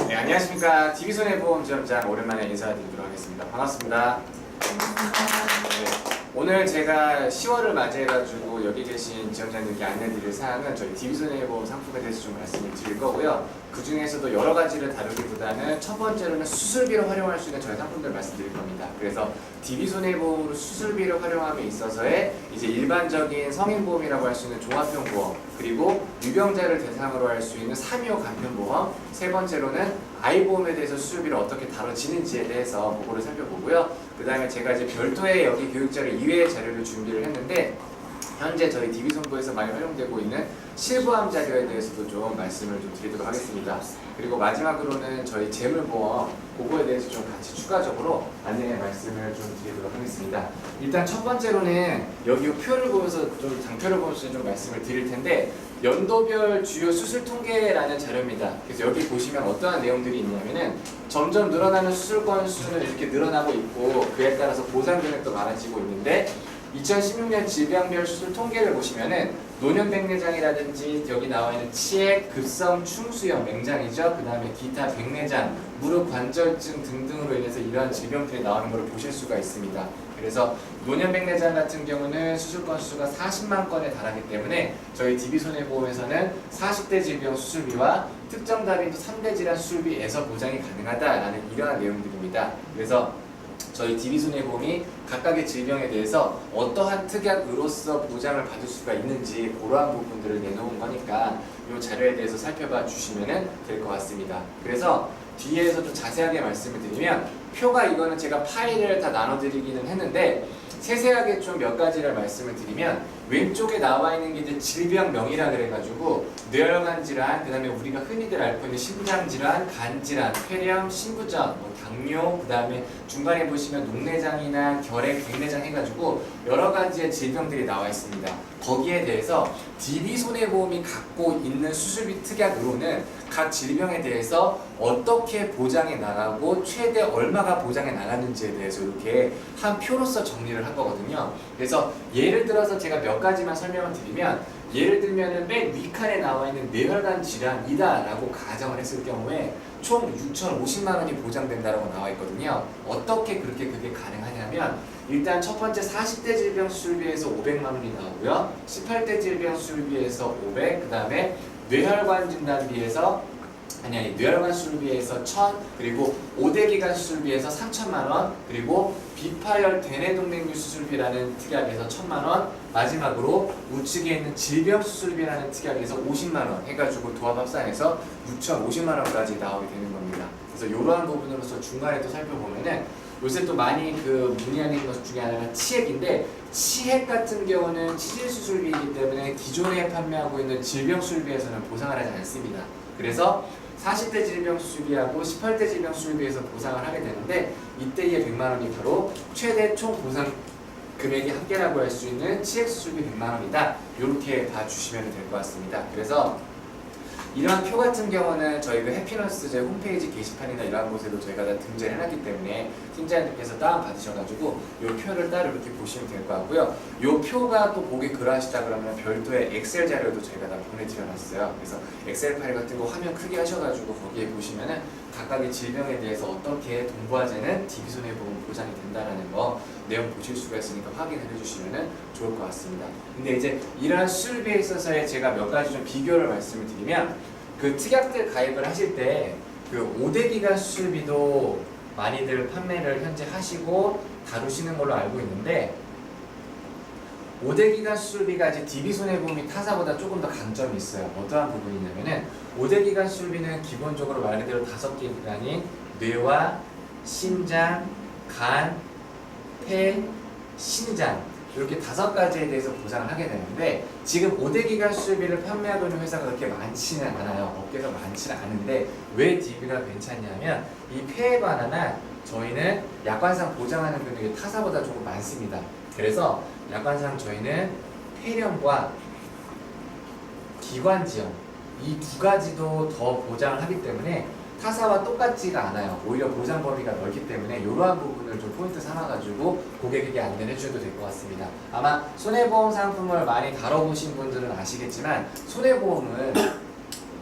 네, 안녕하십니까. TV손해보험 지점장 오랜만에 인사드리도록 하겠습니다. 반갑습니다. 네, 오늘 제가 10월을 맞이해가지고 여기 계신 지점장님께 안내드릴 사항은 저희 TV손해보험 상품에 대해서 좀 말씀을 드릴 거고요. 그 중에서도 여러 가지를 다루기보다는 첫 번째로는 수술비로 활용할 수 있는 저희 상품들을 말씀드릴 겁니다. 그래서 DB손해보험으로 수술비를 활용함에 있어서의 이제 일반적인 성인보험이라고 할 수 있는 종합병보험, 그리고 유병자를 대상으로 할 수 있는 325 간편보험, 세 번째로는 아이보험에 대해서 수술비를 어떻게 다뤄지는지에 대해서 보고를 살펴보고요. 그 다음에 제가 이제 별도의 여기 교육자료 이외의 자료를 준비를 했는데, 현재 저희 DB손보에서 많이 활용되고 있는 실부암 자료에 대해서도 좀 말씀을 좀 드리도록 하겠습니다. 그리고 마지막으로는 저희 재물보험, 그거에 대해서 좀 같이 추가적으로 안내 말씀을 좀 드리도록 하겠습니다. 일단 첫 번째로는 여기 표를 보면서 좀 장표를 보면서 좀 말씀을 드릴 텐데, 연도별 주요 수술 통계라는 자료입니다. 그래서 여기 보시면 어떠한 내용들이 있냐면은 점점 늘어나는 수술 건수는 이렇게 늘어나고 있고, 그에 따라서 보상 금액도 많아지고 있는데, 2016년 질병별 수술 통계를 보시면은 노년백내장이라든지 여기 나와 있는 치액, 급성 충수염, 맹장이죠. 그 다음에 기타 백내장, 무릎 관절증 등등으로 인해서 이러한 질병들이 나오는 것을 보실 수가 있습니다. 그래서 노년백내장 같은 경우는 수술 건수가 40만 건에 달하기 때문에 저희 DB손해보험에서는 40대 질병 수술비와 특정 다빈도 3대 질환 수술비에서 보장이 가능하다라는 이러한 내용들입니다. 그래서 저희 DB손해보험이 각각의 질병에 대해서 어떠한 특약으로서 보장을 받을 수가 있는지 그러한 부분들을 내놓은 거니까 이 자료에 대해서 살펴봐 주시면 될 것 같습니다. 그래서 뒤에서 좀 자세하게 말씀을 드리면, 표가 이거는 제가 파일을 다 나눠드리기는 했는데 세세하게 좀 몇 가지를 말씀을 드리면, 왼쪽에 나와 있는 게 이제 질병명이라 그래가지고 뇌혈관 질환, 그 다음에 우리가 흔히들 앓고 있는 심장 질환, 간 질환, 폐렴, 신부전, 당뇨, 그 다음에 중간에 보시면 녹내장이나 결핵, 백내장 해가지고 여러 가지의 질병들이 나와 있습니다. 거기에 대해서 DB손해보험이 갖고 있는 수술비 특약으로는 각 질병에 대해서 어떻게 보장해 나가고 최대 얼마가 보장해 나갔는지에 대해서 이렇게 한 표로서 정리를 한 거거든요. 그래서 예를 들어서 제가 몇 가지만 설명을 드리면, 예를 들면은 맨 위칸에 나와 있는 뇌혈관 질환이다라고 가정을 했을 경우에 총 6,050만 원이 보장된다라고 나와 있거든요. 어떻게 그렇게 그게 가능하냐면, 일단 첫 번째 40대 질병 수술비에서 500만 원이 나오고요. 18대 질병 수술비에서 500, 그 다음에 뇌혈관 진단비에서 뇌혈관 수술비에서 1000, 그리고 5대 기관 수술비에서 3천만 원, 그리고 비파열 대뇌동맥류 수술비라는 특약에서 1000만 원, 마지막으로 우측에 있는 질병 수술비라는 특약에서 50만 원 해가지고 도합 합산해서 6,050만 원까지 나오게 되는 겁니다. 그래서 이러한 부분으로서 중간에 또 살펴보면은 요새 또 많이 그 문의하는 것 중에 하나가 치액인데, 치액 같은 경우는 치질 수술비이기 때문에 기존에 판매하고 있는 질병 수술비에서는 보상을 하지 않습니다. 그래서 40대 질병 수술비하고 18대 질병 수술비에서 보상을 하게 되는데, 이때의 100만 원이 바로 최대 총 보상 금액이 합계라고 할 수 있는 치액 수술비 100만 원이다. 이렇게 봐주시면 될 것 같습니다. 그래서 이러한 표 같은 경우는 저희 그 해피너스 제 홈페이지 게시판이나 이러한 곳에도 저희가 다 등재를 해놨기 때문에 팀장님께서 다운받으셔가지고 이 표를 따로 이렇게 보시면 될 것 같고요. 이 표가 또 보기 그러하시다 그러면 별도의 엑셀 자료도 저희가 다 보내드려놨어요. 그래서 엑셀 파일 같은 거 화면 크게 하셔가지고 거기에 보시면은 각각의 질병에 대해서 어떻게 동부화재는 DB손해보험 보장이 된다는 거 내용 보실 수가 있으니까 확인을 해주시면 좋을 것 같습니다. 근데 이제 이러한 수술비에 있어서의 제가 몇 가지 좀 비교를 말씀을 드리면, 그 특약들 가입을 하실 때 그 5대 기간 수술비도 많이들 판매를 현재 하시고 다루시는 걸로 알고 있는데, 5대 기간 수술비가 이제 DB손해보험이 타사보다 조금 더 강점이 있어요. 어떠한 부분이냐면은 5대 기간 수술비는 기본적으로 말 그대로 5개 기관인 뇌와 심장, 간, 폐, 신장 이렇게 5가지에 대해서 보장을 하게 되는데, 지금 5대 기간 수술비를 판매하고 있는 회사가 그렇게 많지는 않아요. 업계에서 많지는 않은데 왜 DB가 괜찮냐면, 이 폐에 관한 저희는 약관상 보장하는 금액이 타사보다 조금 많습니다. 그래서 약관상 저희는 폐렴과 기관지염 이 두 가지도 더 보장을 하기 때문에 타사와 똑같지가 않아요. 오히려 보장 범위가 넓기 때문에 이러한 부분을 좀 포인트 삼아가지고 고객에게 안내를 해주셔도 될 것 같습니다. 아마 손해보험 상품을 많이 다뤄보신 분들은 아시겠지만, 손해보험은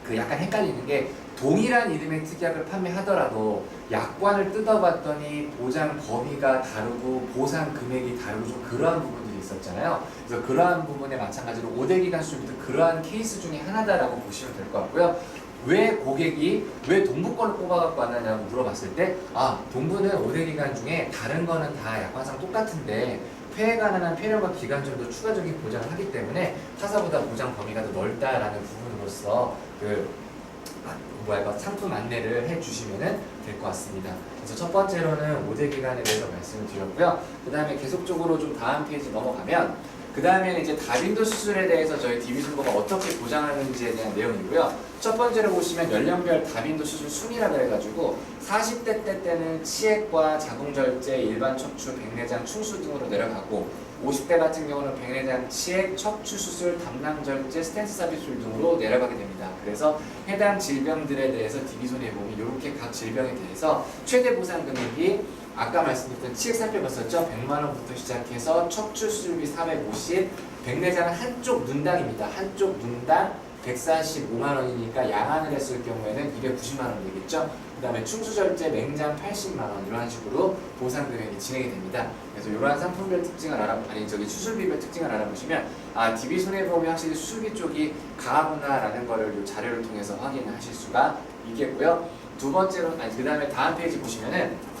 그 약간 헷갈리는 게 동일한 이름의 특약을 판매하더라도 약관을 뜯어봤더니 보장 범위가 다르고 보상 금액이 다르고 좀 그러한 부분들이 있었잖아요. 그래서 그러한 부분에 마찬가지로 5대 기간 수술비도 그러한 케이스 중에 하나다라고 보시면 될 것 같고요. 왜 고객이 왜 동부 거를 뽑아갖고 왔느냐고 물어봤을 때 동부는 5대 기간 중에 다른 거는 다 약관상 똑같은데 폐에 관한 폐렴과 기관절도 추가적인 보장을 하기 때문에 타사보다 보장 범위가 더 넓다라는 부분으로서 상품 안내를 해주시면 될 것 같습니다. 그래서 첫 번째로는 5대 기간에 대해서 말씀을 드렸고요. 그 다음에 계속적으로 좀 다음 페이지 넘어가면 그 다음에는 이제 다빈도 수술에 대해서 저희 DB손보가 어떻게 보장하는지에 대한 내용이고요. 첫 번째로 보시면 연령별 다빈도 수술 순위라고 해가지고 40대 때는 치액과 자궁절제, 일반 척추, 백내장, 충수 등으로 내려가고 50대 같은 경우는 백내장, 치액, 척추 수술, 담낭절제, 스텐트 삽입술 등으로 내려가게 됩니다. 그래서 해당 질병들에 대해서 DB손해보험이 이렇게 각 질병에 대해서 최대 보상 금액이 아까 말씀드렸던 치액 살펴봤었죠? 100만원부터 시작해서 척추 수술비 450, 백내장은 한쪽 눈당입니다. 한쪽 눈당 145만원이니까 양안을 했을 경우에는 290만원 되겠죠? 그 다음에 충수절제, 맹장 80만원 이런 식으로 보상 금액이 진행이 됩니다. 그래서 이러한 상품별 특징을 수술비별 특징을 알아보시면 DB손해보험이 확실히 수술비 쪽이 강하구나라는 거를 이 자료를 통해서 확인하실 수가 있겠고요. 두 번째로 그 다음에 다음 페이지 보시면은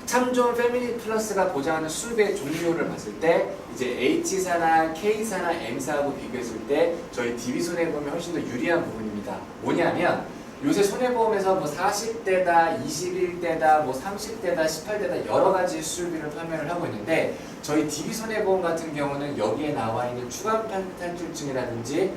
참 좋은 패밀리 플러스가 보장하는 수술비의 종류를 봤을 때 이제 H사나 K사나 M사하고 비교했을 때 저희 DB손해보험이 훨씬 더 유리한 부분입니다. 뭐냐면 요새 손해보험에서 뭐 40대다, 21대다, 뭐 30대다, 18대다 여러 가지 수술비를 판매를 하고 있는데 저희 DB손해보험 같은 경우는 여기에 나와 있는 추간탈출증이라든지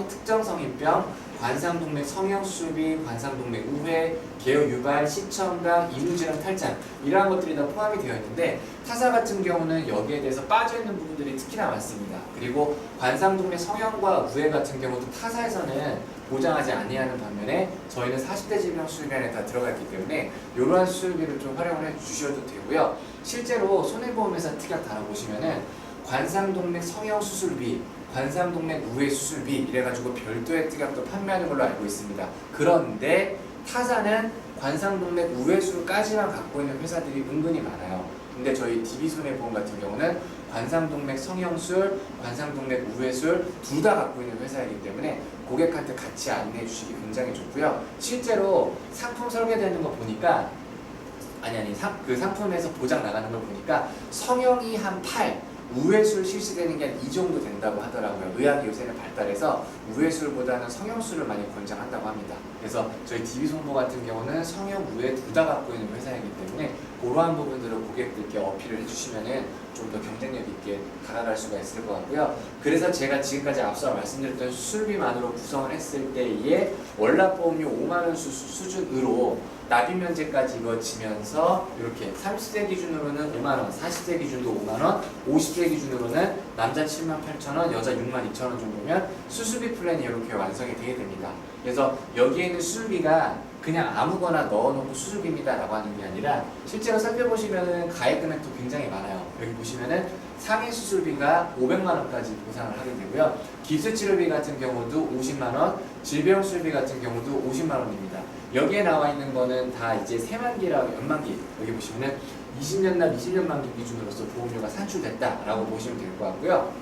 특정 성인병, 관상동맥 성형수술비, 관상동맥 우회, 개요 유발, 시청각, 이물질환 탈장 이러한 것들이 다 포함이 되어 있는데 타사 같은 경우는 여기에 대해서 빠져있는 부분들이 특히나 많습니다. 그리고 관상동맥 성형과 우회 같은 경우도 타사에서는 보장하지 아니하는 반면에 저희는 40대 질병 수술비 안에 다 들어가 있기 때문에 이러한 수술비를 좀 활용을 해 주셔도 되고요. 실제로 손해보험회사 특약 달아보시면은 관상동맥 성형 수술비, 관상동맥 우회 수술비 이래가지고 별도의 특약도 판매하는 걸로 알고 있습니다. 그런데 타사는 관상동맥 우회술까지만 갖고 있는 회사들이 은근히 많아요. 근데 저희 DB손해보험 같은 경우는 관상동맥 성형술, 관상동맥 우회술 둘 다 갖고 있는 회사이기 때문에 고객한테 같이 안내해 주시기 굉장히 좋고요. 실제로 상품 설계되는 거 보니까 그 상품에서 보장 나가는 걸 보니까 성형이 한 8, 우회술 실시되는 게 한 이 정도 된다고 하더라고요. 의학이 요새는 발달해서 우회술보다는 성형술을 많이 권장한다고 합니다. 그래서 저희 DB손보 같은 경우는 성형, 우회 둘 다 갖고 있는 회사이기 때문에 그러한 부분들을 고객들께 어필을 해주시면은 좀 더 경쟁력 있게 다가갈 수가 있을 것 같고요. 그래서 제가 지금까지 앞서 말씀드렸던 수술비만으로 구성을 했을 때의 월납보험료 5만원 수준으로 납입면제까지 이루어지면서 이렇게 30세 기준으로는 5만원, 40세 기준도 5만원, 50세 기준으로는 남자 78,000원, 여자 62,000원 정도면 수술비 플랜이 이렇게 완성이 되게 됩니다. 그래서 여기에 있는 수술비가 그냥 아무거나 넣어놓고 수술비입니다 라고 하는 게 아니라 실제로 살펴보시면은 가액 금액도 굉장히 많아요. 여기 보시면은 상해 수술비가 500만원까지 보상을 하게 되고요. 깁스치료비 같은 경우도 50만원, 질병 수술비 같은 경우도 50만원입니다. 여기에 나와 있는 거는 다 이제 새만기라고 연만기 여기 보시면은 20년 납 20년 만기 기준으로서 보험료가 산출됐다라고 보시면 될 것 같고요.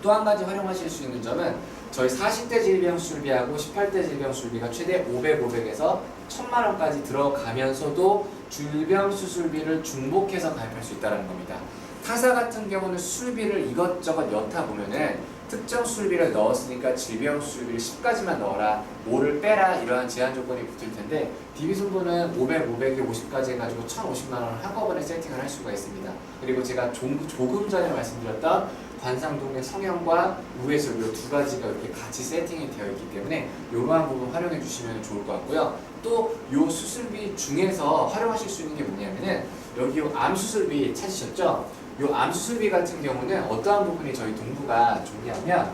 또 한 가지 활용하실 수 있는 점은 저희 40대 질병 수술비하고 18대 질병 수술비가 최대 500, 500에서 1000만원까지 들어가면서도 질병 수술비를 중복해서 가입할 수 있다는 겁니다. 타사 같은 경우는 수술비를 이것저것 여타 보면은 특정 수술비를 넣었으니까 질병 수술비를 10까지만 넣어라, 5를 빼라 이러한 제한 조건이 붙을 텐데 DB손보는 500, 500에 50까지 해가지고 1050만원을 한꺼번에 세팅을 할 수가 있습니다. 그리고 제가 조금 전에 말씀드렸던 관상동맥 성형과 우회술 이 두 가지가 이렇게 같이 세팅이 되어 있기 때문에 이러한 부분 활용해 주시면 좋을 것 같고요. 또 이 수술비 중에서 활용하실 수 있는 게 뭐냐면은 여기 암 수술비 찾으셨죠? 이 암 수술비 같은 경우는 어떠한 부분이 저희 동부가 좋냐면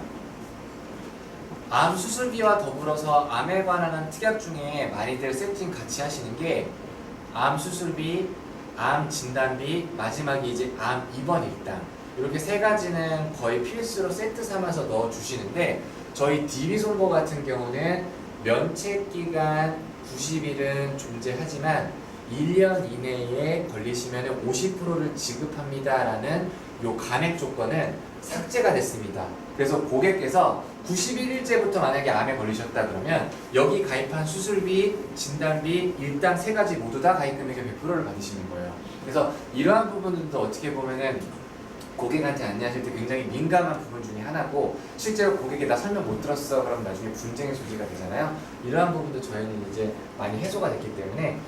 암 수술비와 더불어서 암에 관한 특약 중에 많이들 세팅 같이 하시는 게 암 수술비, 암 진단비, 마지막에 이제 암 입원 일당 이렇게 세 가지는 거의 필수로 세트 삼아서 넣어 주시는데 저희 DB손보 같은 경우는 면책기간 90일은 존재하지만 1년 이내에 걸리시면 50%를 지급합니다라는 요 감액 조건은 삭제가 됐습니다. 그래서 고객께서 91일째부터 만약에 암에 걸리셨다 그러면 여기 가입한 수술비, 진단비, 일당 세 가지 모두 다 가입 금액의 100%를 받으시는 거예요. 그래서 이러한 부분들도 어떻게 보면은 고객한테 안내하실 때 굉장히 민감한 부분 중에 하나고, 실제로 고객이 나 설명 못 들었어 그럼 나중에 분쟁의 소지가 되잖아요. 이러한 부분도 저희는 이제 많이 해소가 됐기 때문에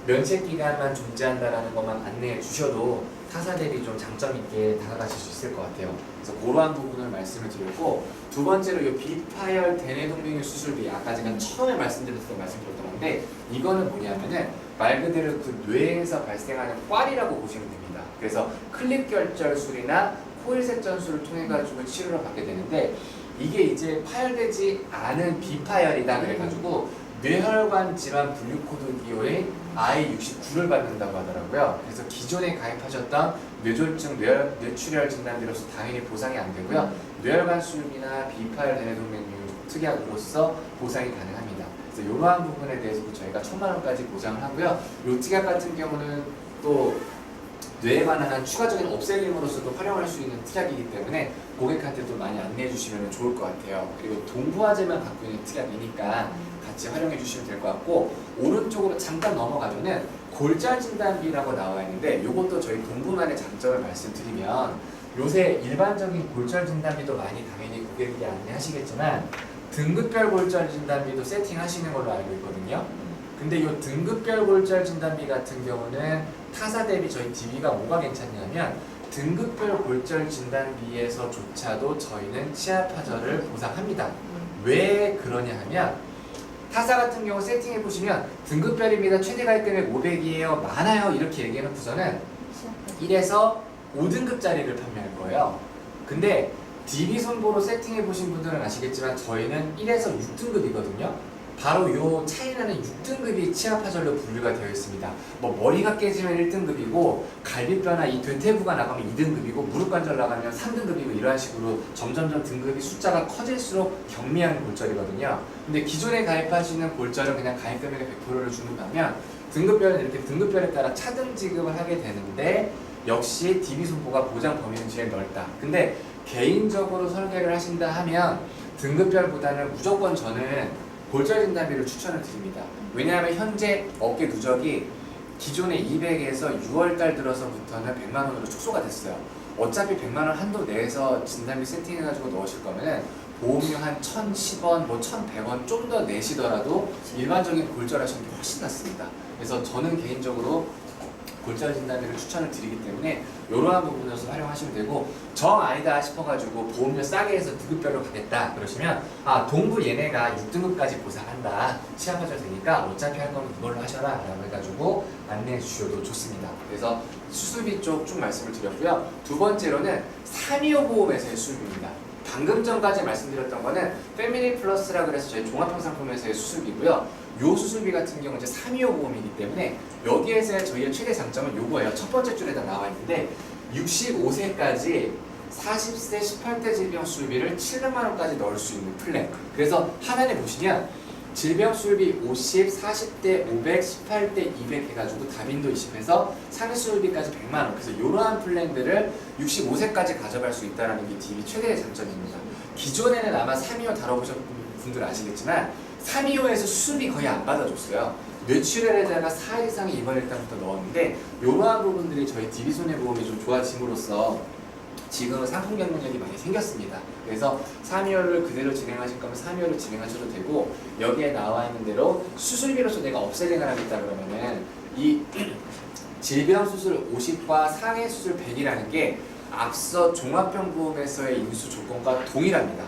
면책 기간만 존재한다라는 것만 안내해 주셔도 타사 대비 좀 장점 있게 다가가실 수 있을 것 같아요. 그래서 그러한 부분을 말씀을 드렸고, 두 번째로 이 비파열 대뇌동맥류 수술비, 아까 제가 처음에 말씀드렸던 건데, 이거는 뭐냐면은 말 그대로 그 뇌에서 발생하는 꽈리라고 보시면 됩니다. 그래서 클립 결절술이나 코일색 전술을 통해 가지고 치료를 받게 되는데, 이게 이제 파열되지 않은 비파열이다 그래가지고 뇌혈관 질환 분류 코드 기호의 I69를 받는다고 하더라고요. 그래서 기존에 가입하셨던 뇌졸중, 뇌출혈 진단비로서 당연히 보상이 안 되고요. 뇌혈관 수술이나 비파열 대뇌동맥류 특약으로서 보상이 가능합니다. 그래서 이러한 부분에 대해서도 저희가 1,000만 원까지 보장을 하고요. 요 특약 같은 경우는 또 뇌에 관한 추가적인 업셀링으로서도 활용할 수 있는 특약이기 때문에 고객한테도 많이 안내해 주시면 좋을 것 같아요. 그리고 동부화재만 갖고 있는 특약이니까 같이 활용해 주시면 될 것 같고, 오른쪽으로 잠깐 넘어가면은 골절 진단비라고 나와 있는데, 이것도 저희 동부만의 장점을 말씀드리면, 요새 일반적인 골절 진단비도 많이 당연히 고객에게 안내하시겠지만 등급별 골절 진단비도 세팅하시는 걸로 알고 있거든요. 근데 이 등급별 골절 진단비 같은 경우는 타사 대비 저희 DB가 뭐가 괜찮냐면, 등급별 골절 진단비에서조차도 저희는 치아 파절을 보상합니다. 왜 그러냐 하면, 타사 같은 경우 세팅해 보시면 등급별입니다. 최대 가입 금액 500이에요. 많아요. 이렇게 얘기해놓고서는 1에서 5등급짜리를 판매할 거예요. 근데 DB 손보로 세팅해 보신 분들은 아시겠지만 저희는 1에서 6등급이거든요. 바로 요 차이나는 6등급이 치아 파절로 분류가 되어 있습니다. 뭐 머리가 깨지면 1등급이고, 갈비뼈나 이 대퇴부가 나가면 2등급이고, 무릎 관절 나가면 3등급이고, 이러한 식으로 점점점 등급이 숫자가 커질수록 경미한 골절이거든요. 근데 기존에 가입하시는 골절은 그냥 가입 금액의 100%를 주는 반면, 등급별은 이렇게 등급별에 따라 차등 지급을 하게 되는데, 역시 DB 손보가 보장 범위는 제일 넓다. 근데 개인적으로 설계를 하신다 하면 등급별보다는 무조건 저는 골절 진단비를 추천을 드립니다. 왜냐하면 현재 어깨 누적이 기존에 200에서 6월달 들어서부터는 100만 원으로 축소가 됐어요. 어차피 100만 원 한도 내에서 진단비 세팅해가지고 넣으실 거면은 보험료 한 1,010원, 뭐 1,100원 좀 더 내시더라도 일반적인 골절 하시는 게 훨씬 낫습니다. 그래서 저는 개인적으로 골절 진단비를 추천을 드리기 때문에 이러한 부분에서 활용하시면 되고, 정 아니다 싶어가지고 보험료 싸게 해서 등급별로 가겠다 그러시면, 아 동부 얘네가 6등급까지 보상한다, 치아 파절 되니까 어차피 할 거면 이걸로 하셔라 라고 해가지고 안내해 주셔도 좋습니다. 그래서 수술비 쪽 쭉 말씀을 드렸고요. 두 번째로는 325 보험에서의 수술비입니다. 방금 전까지 말씀드렸던 거는 패밀리 플러스라 그래서 저희 종합형상품에서의 수술비고요. 요 수술비 같은 경우는 이제 325 보험이기 때문에 여기에서의 저희의 최대 장점은 요거예요. 첫 번째 줄에다 나와 있는데, 65세까지 40세 18대 질병 수술비를 700만 원까지 넣을 수 있는 플랜. 그래서 하단에 보시면 질병 수술비 50, 40대 500, 18대 200 해가지고 다빈도 20해서 상해 수술비까지 100만 원. 그래서 이러한 플랜들을 65세까지 가져갈 수 있다는 게 DB 최대의 장점입니다. 기존에는 아마 325 다뤄보셨던 분들 아시겠지만 325에서 수술비 거의 안 받아줬어요. 뇌출혈에다가 4 이상의 입원 일당부터 넣었는데, 이러한 부분들이 저희 DB 손해보험이 좀 좋아짐으로써 지금은 상품 경쟁력이 많이 생겼습니다. 그래서 325를 그대로 진행하실 거면 325를 진행하셔도 되고, 여기에 나와 있는 대로 수술비로서 내가 업셀링을 하겠다 그러면은 이 질병 수술 50과 상해 수술 100이라는 게 앞서 종합병보험에서의 인수 조건과 동일합니다.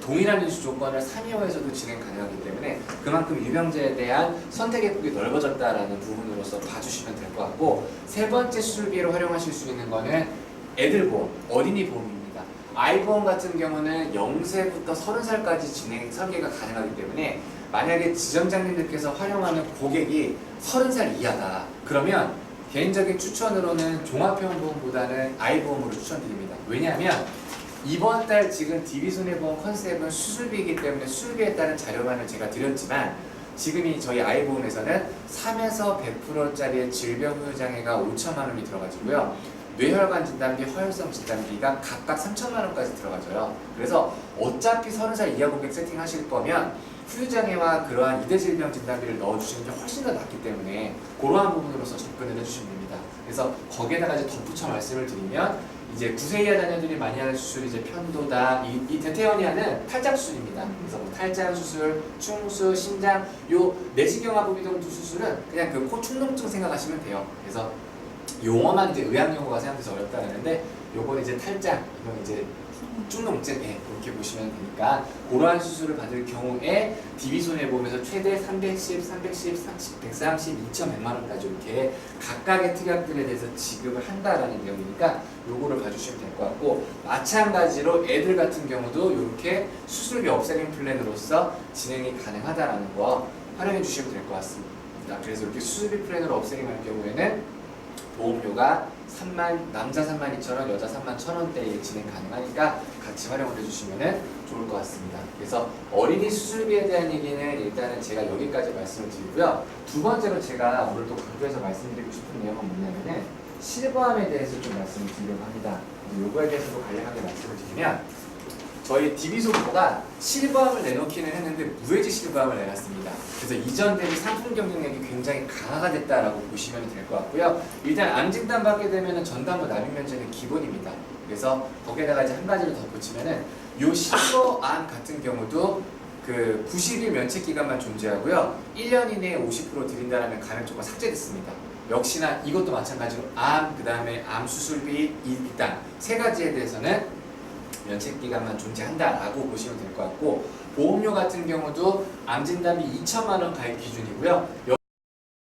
동일한 인수 조건을 325에서도 진행 가능하기 때문에 그만큼 유병자에 대한 선택의 폭이 넓어졌다라는 부분으로서 봐주시면 될 것 같고, 세 번째 수술비로 활용하실 수 있는 거는 애들 보험, 어린이 보험입니다. 아이보험 같은 경우는 0세부터 30살까지 진행 설계가 가능하기 때문에 만약에 지점장님들께서 활용하는 고객이 30살 이하다 그러면 개인적인 추천으로는 종합병보험보다는 아이보험으로 추천드립니다. 왜냐하면 이번 달 지금 DB손해보험 컨셉은 수술비이기 때문에 수술비에 따른 자료만을 제가 드렸지만 지금이 저희 아이보험에서는 3에서 100%짜리의 질병 후유장애가 5천만 원이 들어가지고요. 뇌혈관 진단비, 허혈성 진단비가 각각 3천만 원까지 들어가져요. 그래서 어차피 30살 이하 고객 세팅하실 거면 후유장애와 그러한 이대 질병 진단비를 넣어주시는 게 훨씬 더 낫기 때문에 그러한 부분으로서 접근을 해주시면 됩니다. 그래서 거기에다가 이제 덧붙여 말씀을 드리면 이제 9세 이하 자녀들이 많이 하는 수술이 이제 편도다, 이 대퇴원이 하는 탈장 수술입니다. 그래서 뭐 탈장 수술, 충수, 신장, 요 내시경화 부비동두 수술은 그냥 그 코 축농증 생각하시면 돼요. 그래서 용어만 이제 의학 용어가 생각돼서 어렵다는데 요건 이제 탈장, 이건 이제 축농증, 그렇게 보시면 되니까 그러한 수술을 받을 경우에 DB손해보험에서 최대 310, 130, 2,100만 원까지 이렇게 각각의 특약들에 대해서 지급을 한다라는 내용이니까 요거를 봐주시면 될 것 같고, 마찬가지로 애들 같은 경우도 이렇게 수술비 업셀링 플랜으로서 진행이 가능하다라는 거 활용해 주시면 될 것 같습니다. 그래서 이렇게 수술비 플랜으로 업셀링 할 경우에는 보험료가 남자 32,000원, 여자 31,000원대에 진행 가능하니까 같이 활용을 해주시면 좋을 것 같습니다. 그래서 어린이 수술비에 대한 얘기는 일단은 제가 여기까지 말씀을 드리고요. 두 번째로 제가 오늘 또 강조해서 말씀드리고 싶은 내용은 뭐냐면은 실보암에 대해서 좀 말씀을 드리려고 합니다. 요거에 대해서도 간략하게 말씀을 드리면 저희 DB손보가 실보암을 내놓기는 했는데 무해지 실보암을 내놨습니다. 그래서 이전 대비 상품 경쟁력이 굉장히 강화가 됐다라고 보시면 될 것 같고요. 일단 암 진단 받게 되면은 전담보 납입 면제는 기본입니다. 그래서 거기에다가 이제 한 가지를 덧붙이면은 요 실보암 같은 경우도 그 90일 면책 기간만 존재하고요. 1년 이내에 50% 드린다라는 가맹 조건 삭제됐습니다. 역시나 이것도 마찬가지로 암, 그 다음에 암 수술비, 일단 세 가지에 대해서는 면책 기간만 존재한다라고 보시면 될 것 같고, 보험료 같은 경우도 암 진단비 2천만 원 가입 기준이고요.